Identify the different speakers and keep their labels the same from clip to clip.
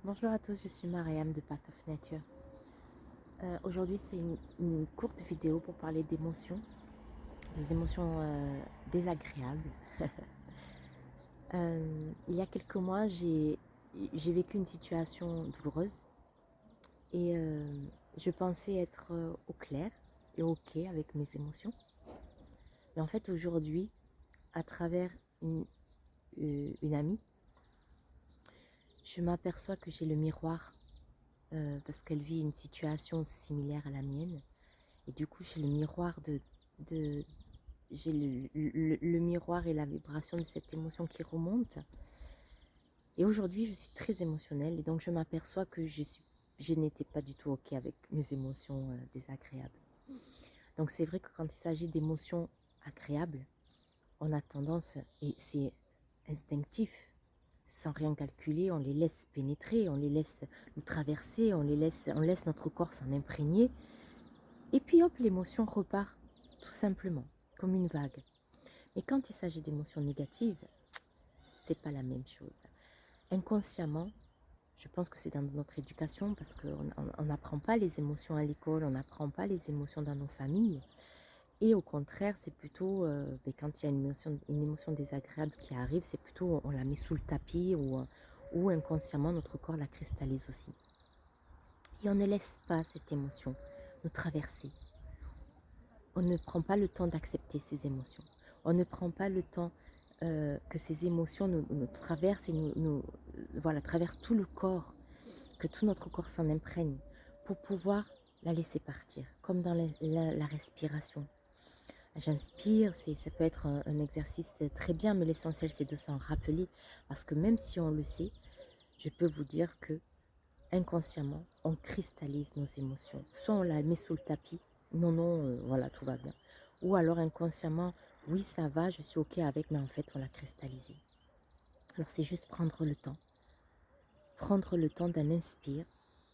Speaker 1: Bonjour à tous, je suis Mariam de Path of Nature. Aujourd'hui, c'est une courte vidéo pour parler d'émotions, des émotions désagréables. Il y a quelques mois, j'ai vécu une situation douloureuse et je pensais être au clair et ok avec mes émotions. Mais en fait, aujourd'hui, à travers une amie, je m'aperçois que j'ai le miroir parce qu'elle vit une situation similaire à la mienne. Et du coup, j'ai le miroir j'ai le miroir et la vibration de cette émotion qui remonte. Et aujourd'hui, je suis très émotionnelle et donc je m'aperçois que je n'étais pas du tout ok avec mes émotions désagréables. Donc c'est vrai que quand il s'agit d'émotions agréables, on a tendance, et c'est instinctif, sans rien calculer, on les laisse pénétrer, on les laisse nous traverser, on laisse notre corps s'en imprégner. Et puis hop, l'émotion repart tout simplement, comme une vague. Mais quand il s'agit d'émotions négatives, c'est pas la même chose. Inconsciemment, je pense que c'est dans notre éducation parce qu'on n'apprend pas les émotions à l'école, on n'apprend pas les émotions dans nos familles. Et au contraire, c'est plutôt quand il y a une émotion désagréable qui arrive, c'est plutôt on la met sous le tapis ou inconsciemment notre corps la cristallise aussi. Et on ne laisse pas cette émotion nous traverser. On ne prend pas le temps d'accepter ces émotions. On ne prend pas le temps que ces émotions nous traversent et traversent tout le corps, que tout notre corps s'en imprègne pour pouvoir la laisser partir, comme dans la respiration. J'inspire, ça peut être un exercice très bien, mais l'essentiel c'est de s'en rappeler parce que même si on le sait, je peux vous dire que inconsciemment, on cristallise nos émotions. Soit on la met sous le tapis, non, non, voilà, tout va bien. Ou alors inconsciemment, oui, ça va, je suis ok avec, mais en fait, on l'a cristallisé. Alors c'est juste prendre le temps. Prendre le temps d'un inspire,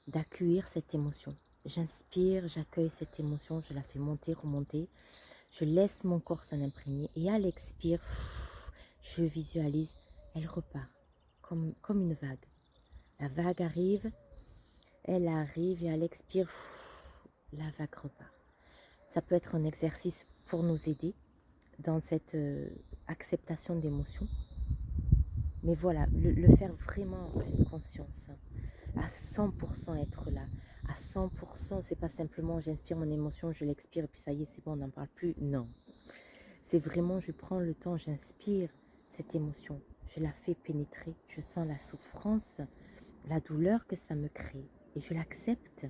Speaker 1: d'accueillir cette émotion. J'inspire, j'accueille cette émotion, je la fais monter, remonter. Je laisse mon corps s'en imprégner. Et à l'expire, je visualise, elle repart comme une vague. La vague arrive, elle arrive et à l'expire, la vague repart. Ça peut être un exercice pour nous aider dans cette acceptation d'émotions. Mais voilà, le faire vraiment en pleine conscience, à 100% être là. À 100%, c'est pas simplement j'inspire mon émotion, je l'expire et puis ça y est, c'est bon, on n'en parle plus. Non. C'est vraiment, je prends le temps, j'inspire cette émotion. Je la fais pénétrer. Je sens la souffrance, la douleur que ça me crée. Et je l'accepte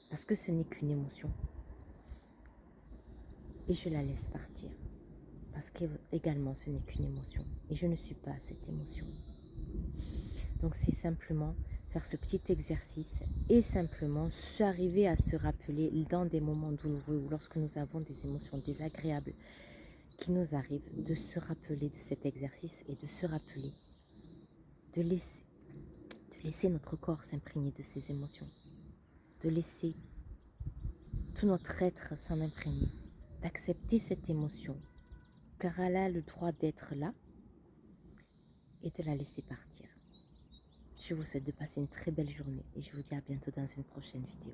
Speaker 1: parce que ce n'est qu'une émotion. Et je la laisse partir. Parce qu'également, ce n'est qu'une émotion. Et je ne suis pas cette émotion. Donc, c'est simplement faire ce petit exercice et simplement s'arriver à se rappeler dans des moments douloureux ou lorsque nous avons des émotions désagréables qui nous arrivent, de se rappeler de cet exercice et de se rappeler de laisser notre corps s'imprégner de ces émotions, de laisser tout notre être s'en imprégner, d'accepter cette émotion, car elle a le droit d'être là et de la laisser partir. Je vous souhaite de passer une très belle journée et je vous dis à bientôt dans une prochaine vidéo.